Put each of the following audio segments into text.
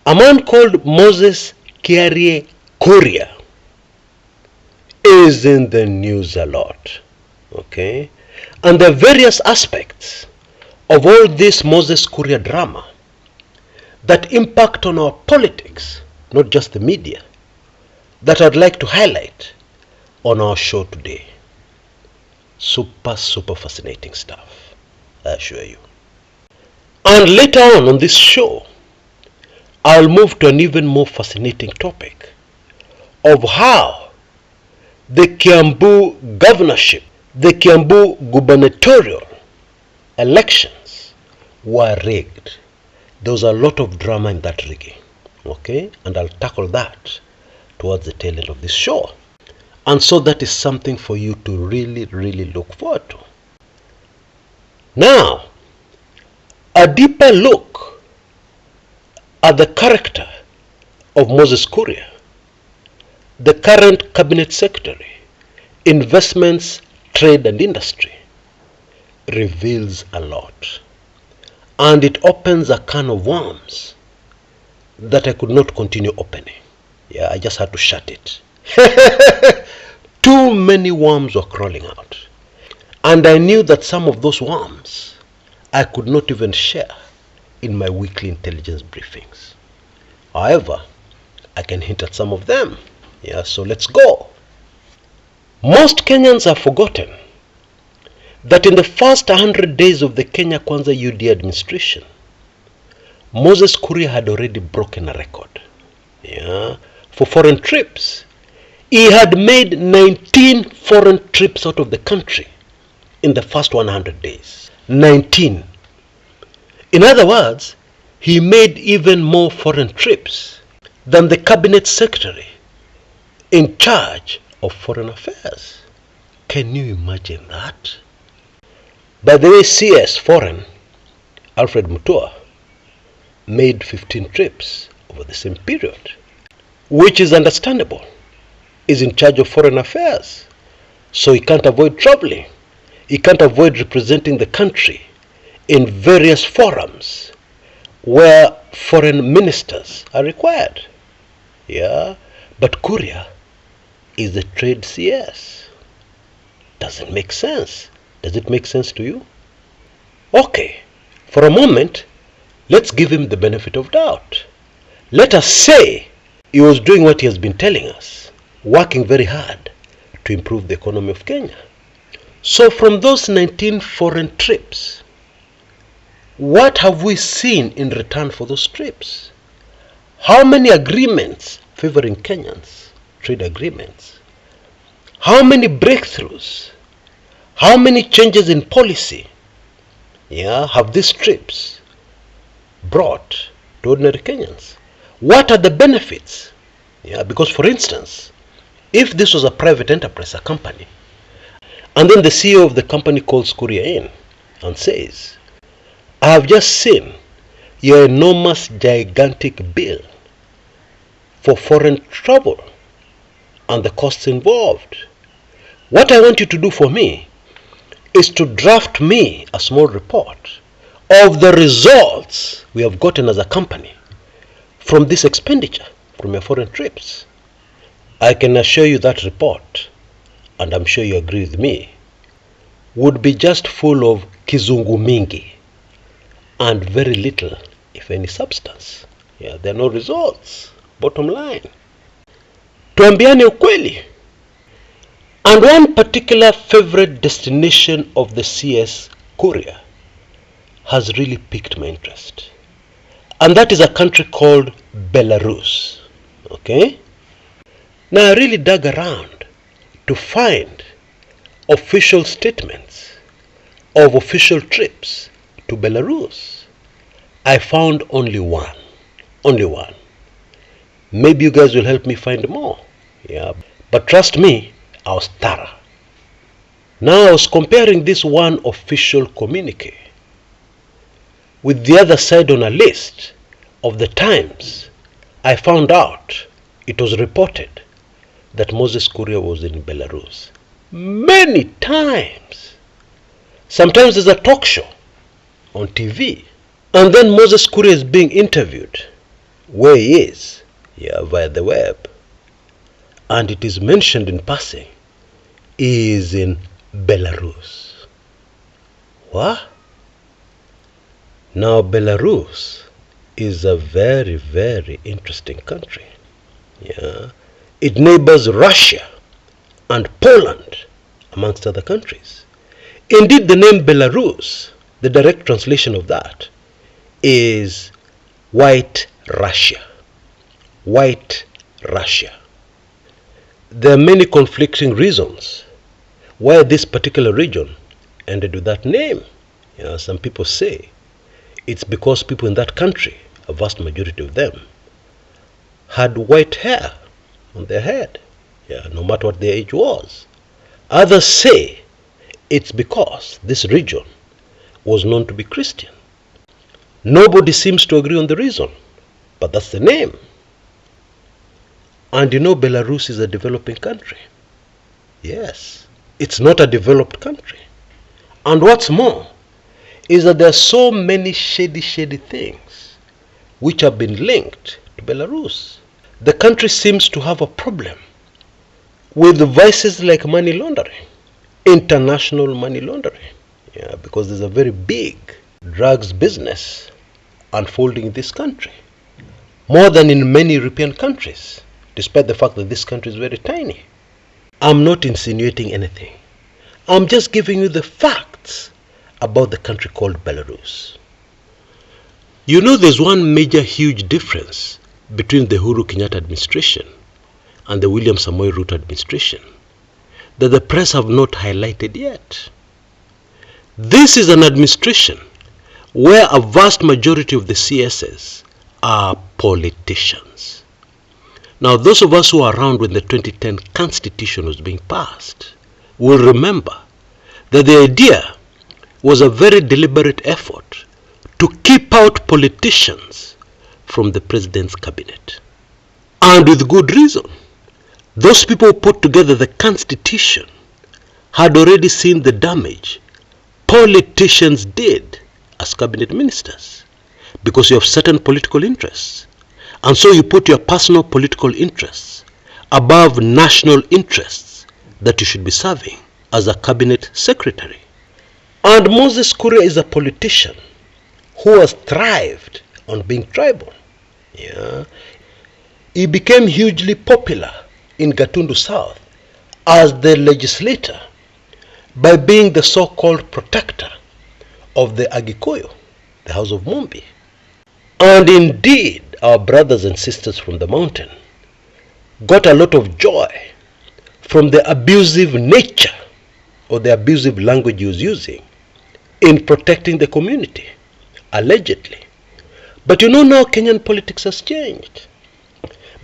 A man called Moses Kuria is in the news a lot. Okay? And there are various aspects of all this Moses Kuria drama that impact on our politics, not just the media, that I'd like to highlight on our show today. Super fascinating stuff, I assure you. And later on this show, I'll move to an even more fascinating topic of how the Kiambu governorship, the Kiambu gubernatorial elections were rigged. There was a lot of drama in that rigging, okay? And I'll tackle that towards the tail end of this show. And so that is something for you to really look forward to. Now, a deeper look at the character of Moses Kuria, the current cabinet secretary, investments, trade and industry, reveals a lot. And it opens a can of worms that I could not continue opening. Yeah, I just had to shut it. Too many worms were crawling out. And I knew that some of those worms I could not even share in my weekly intelligence briefings. However, I can hint at some of them. Yeah, so let's go. Most Kenyans have forgotten that in the first 100 days of the Kenya Kwanza UD administration, Moses Kuria had already broken a record. Yeah, for foreign trips. He had made 19 foreign trips out of the country in the first 100 days. 19. In other words, he made even more foreign trips than the cabinet secretary in charge of foreign affairs. Can you imagine that? By the way, CS Foreign, Alfred Mutua, made 15 trips over the same period, which is understandable. He's in charge of foreign affairs, so he can't avoid traveling. He can't avoid representing the country in various forums where foreign ministers are required. Yeah, but Kuria is the trade CS. Doesn't make sense. Does it make sense to you? Okay, for a moment, let's give him the benefit of doubt. Let us say he was doing what he has been telling us, working very hard to improve the economy of Kenya. So from those 19 foreign trips, what have we seen in return for those trips? How many agreements favoring Kenyans, trade agreements? How many breakthroughs? How many changes in policy, have these trips brought to ordinary Kenyans? What are the benefits? Because for instance, if this was a private enterprise, a company, and then the CEO of the company calls Kuria in and says, I have just seen your enormous, gigantic bill for foreign travel and the costs involved. What I want you to do for me is to draft me a small report of the results we have gotten as a company from this expenditure, from your foreign trips. I can assure you that report, and I'm sure you agree with me, would be just full of kizungu mingi and very little, if any, substance. There are no results, bottom line. Tuambiane ukweli. And one particular favorite destination of the CS Kuria has really piqued my interest. And that is a country called Belarus. Okay? Now I really dug around to find official statements of official trips to Belarus. I found only one. Only one. Maybe you guys will help me find more. But trust me, I was thorough. Now I was comparing this one official communique with the other side on a list of the times I found out it was reported that Moses Kuria was in Belarus. Many times. Sometimes there's a talk show on TV, and then Moses Kuria is being interviewed where he is, via the web, and it is mentioned in passing, he is in Belarus. What? Now Belarus is a very, very interesting country. It neighbors Russia and Poland, amongst other countries. Indeed, the name Belarus, the direct translation of that, is White Russia. White Russia. There are many conflicting reasons why this particular region ended with that name. Some people say it's because people in that country, a vast majority of them, had white hair on their head, no matter what their age was. Others say it's because this region was known to be Christian. Nobody seems to agree on the reason, but that's the name. And Belarus is a developing country. Yes, it's not a developed country. And what's more is that there are so many shady things which have been linked to Belarus. The country seems to have a problem with vices like money laundering, international money laundering, because there's a very big drugs business unfolding in this country, more than in many European countries, despite the fact that this country is very tiny. I'm not insinuating anything. I'm just giving you the facts about the country called Belarus. There's one major huge difference between the Uhuru Kenyatta administration and the William Samoei Ruto administration that the press have not highlighted yet. This is an administration where a vast majority of the CSs are politicians. Now, those of us who are around when the 2010 Constitution was being passed will remember that the idea was a very deliberate effort to keep out politicians from the president's cabinet. And with good reason. Those people who put together the Constitution had already seen the damage politicians did as cabinet ministers, because you have certain political interests, and so you put your personal political interests above national interests that you should be serving as a cabinet secretary. And Moses Kuria is a politician who has thrived on being tribal. He became hugely popular in Gatundu South as the legislator by being the so-called protector of the Agikuyu, the house of Mumbi. And indeed, our brothers and sisters from the mountain got a lot of joy from the abusive nature or the abusive language he was using in protecting the community, allegedly. But now Kenyan politics has changed,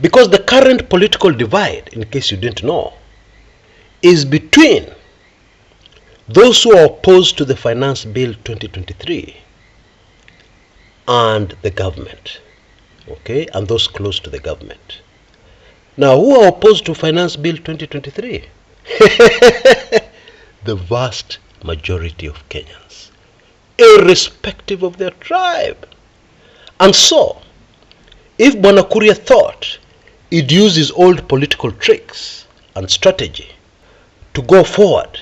because the current political divide, in case you didn't know, is between those who are opposed to the Finance Bill 2023 and the government, and those close to the government. Now, who are opposed to Finance Bill 2023? The vast majority of Kenyans, irrespective of their tribe. And so, if Bwana Kuria thought he'd use his old political tricks and strategy to go forward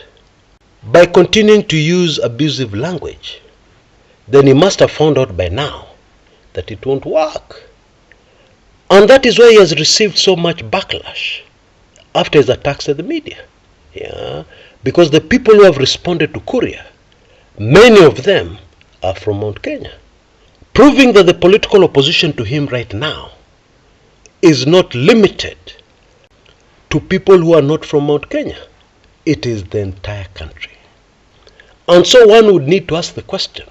by continuing to use abusive language, then he must have found out by now that it won't work. And that is why he has received so much backlash after his attacks at the media. Because the people who have responded to Kuria, many of them are from Mount Kenya, proving that the political opposition to him right now is not limited to people who are not from Mount Kenya. It is the entire country. And so one would need to ask the question,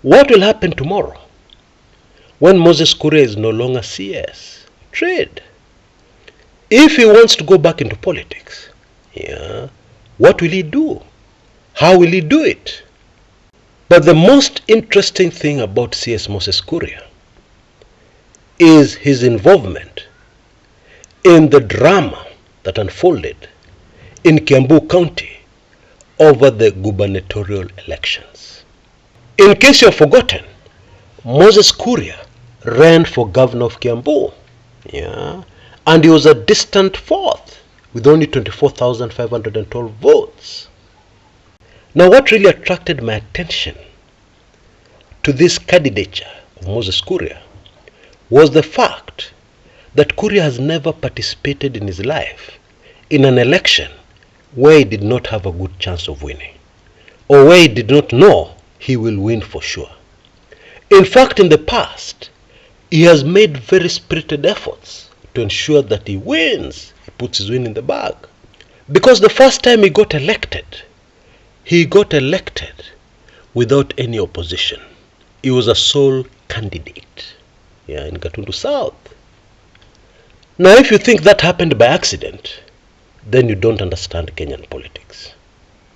what will happen tomorrow when Moses Kuria is no longer CS Trade? If he wants to go back into politics, what will he do? How will he do it? But the most interesting thing about CS Moses Kuria is his involvement in the drama that unfolded in Kiambu County over the gubernatorial elections. In case you have forgotten, Moses Kuria ran for governor of Kiambu. Yeah. And he was a distant fourth with only 24,512 votes. Now, what really attracted my attention to this candidature of Moses Kuria was the fact that Kuria has never participated in his life in an election where he did not have a good chance of winning, or where he did not know he will win for sure. In fact, in the past, he has made very spirited efforts to ensure that he wins, he puts his win in the bag. Because the first time he got elected without any opposition. He was a sole candidate, in Gatundu South. Now, if you think that happened by accident, then you don't understand Kenyan politics.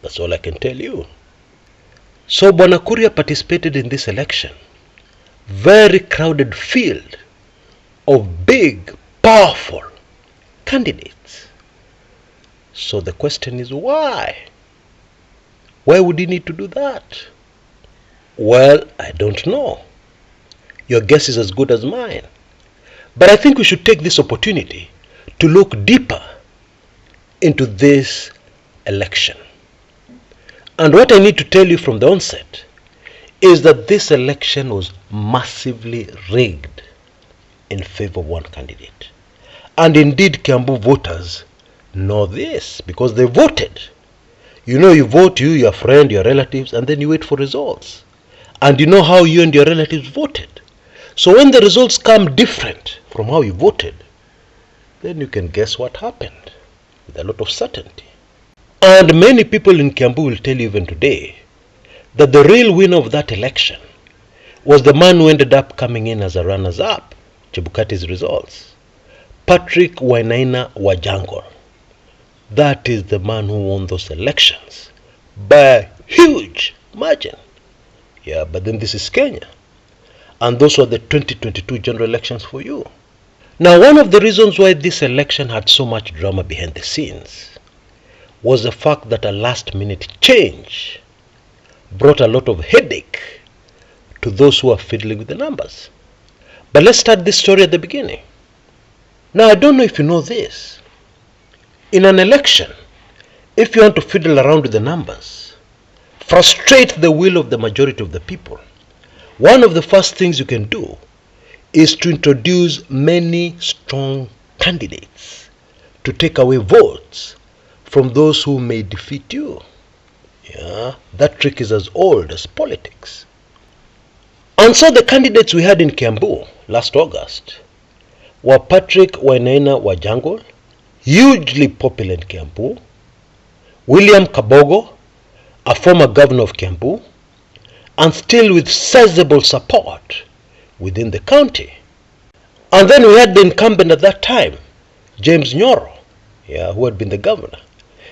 That's all I can tell you. So Bwana Kuria participated in this election, very crowded field of big, powerful candidates. So the question is, why? Why would he need to do that? Well, I don't know. Your guess is as good as mine. But I think we should take this opportunity to look deeper into this election. And what I need to tell you from the onset is that this election was massively rigged in favor of one candidate. And indeed, Kiambu voters know this because they voted. You know, you vote, you, your friend, your relatives, and then you wait for results. And you know how you and your relatives voted. So when the results come different from how you voted, then you can guess what happened with a lot of certainty. And many people in Kiambu will tell you even today that the real winner of that election was the man who ended up coming in as a runners-up, Chebukati's results, Patrick Wainaina Wajangol. That is the man who won those elections by a huge margin. Yeah, but then this is Kenya. And those were the 2022 general elections for you. Now, one of the reasons why this election had so much drama behind the scenes was the fact that a last-minute change brought a lot of headache to those who are fiddling with the numbers. But let's start this story at the beginning. Now, I don't know if you know this. In an election, if you want to fiddle around with the numbers, frustrate the will of the majority of the people, one of the first things you can do is to introduce many strong candidates to take away votes from those who may defeat you. Yeah, that trick is as old as politics. And so the candidates we had in Kiambu last August were Patrick Wainaina Wajangol, hugely popular in Kiambu, William Kabogo, a former governor of Kiambu, and still with sizable support within the county. And then we had the incumbent at that time, James Nyoro, who had been the governor.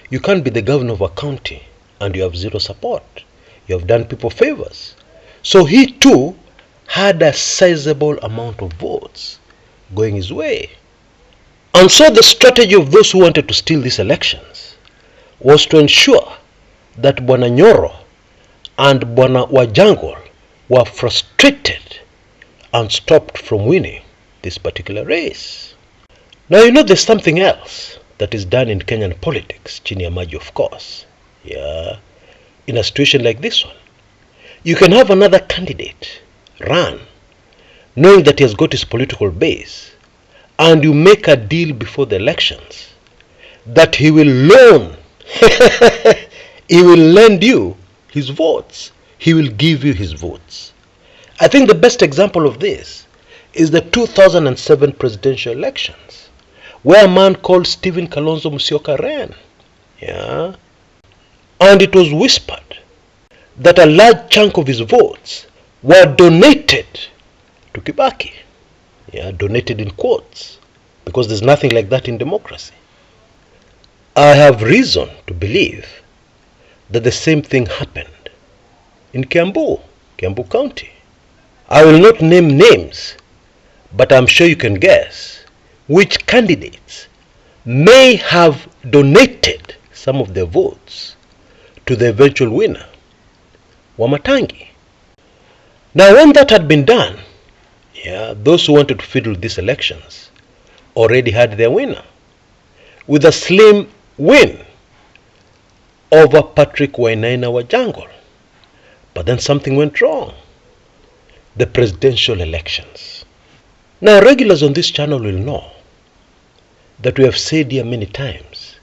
You can't be the governor of a county and you have zero support. You have done people favors. So he too had a sizable amount of votes going his way. And so the strategy of those who wanted to steal these elections was to ensure that Bwana Nyoro and Bwana Wajangol were frustrated and stopped from winning this particular race. Now, you know, there's something else that is done in Kenyan politics, chini ya maji of course. Yeah, in a situation like this one, you can have another candidate run, knowing that he has got his political base, and you make a deal before the elections that he will loan, he will lend you his votes. He will give you his votes. I think the best example of this is the 2007 presidential elections, where a man called Stephen Kalonzo Musyoka ran. Yeah. And it was whispered that a large chunk of his votes were donated to Kibaki. Yeah, donated in quotes, because there's nothing like that in democracy. I have reason to believe that the same thing happened in Kiambu County. I will not name names, but I'm sure you can guess which candidates may have donated some of their votes to the eventual winner, Wamatangi. Now, when that had been done, those who wanted to fiddle these elections already had their winner, with a slim win over Patrick Wainaina Wajangol. But then something went wrong. The presidential elections. Now, regulars on this channel will know that we have said here many times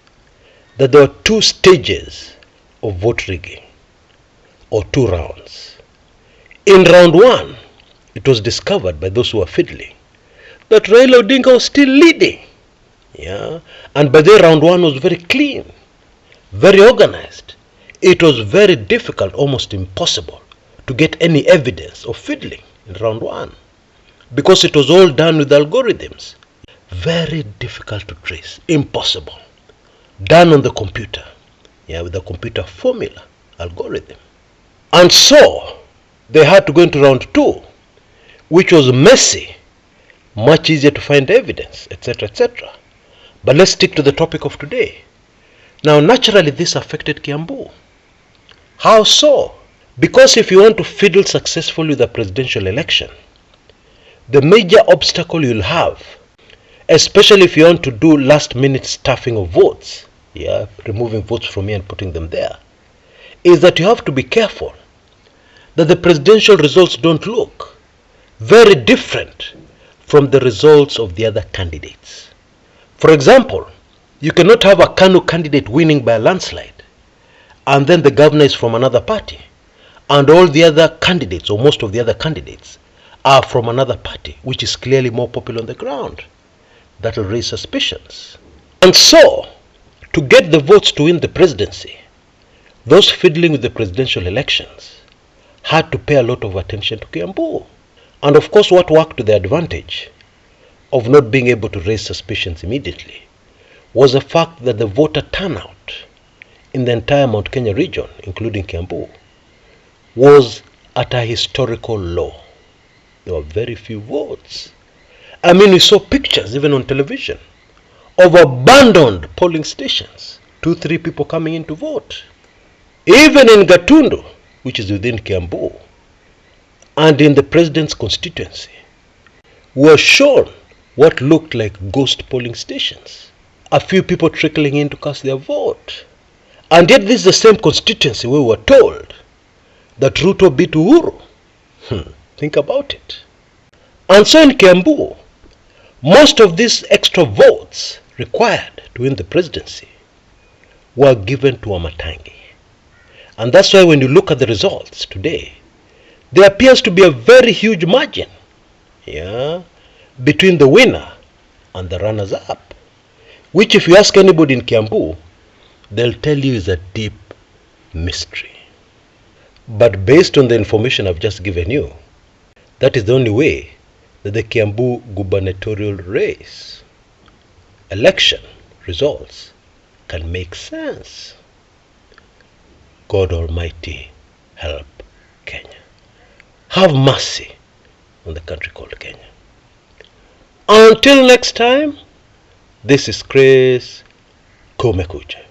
that there were 2 stages of vote rigging, or 2 rounds. In round 1, it was discovered by those who were fiddling that Raila Odinga was still leading. And by the way, round 1 was very clean, very organized. It was very difficult, almost impossible, to get any evidence of fiddling in round 1, because it was all done with algorithms. Very difficult to trace, impossible. Done on the computer, with a computer formula, algorithm. And so, they had to go into round 2, which was messy, much easier to find evidence, etc., etc. But let's stick to the topic of today. Now, naturally, this affected Kiambu. How so? Because if you want to fiddle successfully with a presidential election, the major obstacle you'll have, especially if you want to do last-minute stuffing of votes, removing votes from here and putting them there, is that you have to be careful that the presidential results don't look very different from the results of the other candidates. For example, you cannot have a Kanu candidate winning by a landslide, and then the governor is from another party, and all the other candidates, or most of the other candidates, are from another party, which is clearly more popular on the ground. That will raise suspicions. And so, to get the votes to win the presidency, those fiddling with the presidential elections had to pay a lot of attention to Kiambu. And of course, what worked to their advantage of not being able to raise suspicions immediately was the fact that the voter turnout in the entire Mount Kenya region, including Kiambu, was at a historical low. There were very few votes. I mean, we saw pictures even on television of abandoned polling stations, 2-3 people coming in to vote. Even in Gatundu, which is within Kiambu, and in the president's constituency, were shown what looked like ghost polling stations. A few people trickling in to cast their vote. And yet this is the same constituency where we were told that Ruto beat Uhuru. Think about it. And so in Kiambu, most of these extra votes required to win the presidency were given to Amatangi. And that's why when you look at the results today, there appears to be a very huge margin between the winner and the runners-up, which if you ask anybody in Kiambu, they'll tell you is a deep mystery. But based on the information I've just given you, that is the only way that the Kiambu gubernatorial race election results can make sense. God Almighty help Kenya. Have mercy on the country called Kenya. Until next time, this is Kshs Kumekucha.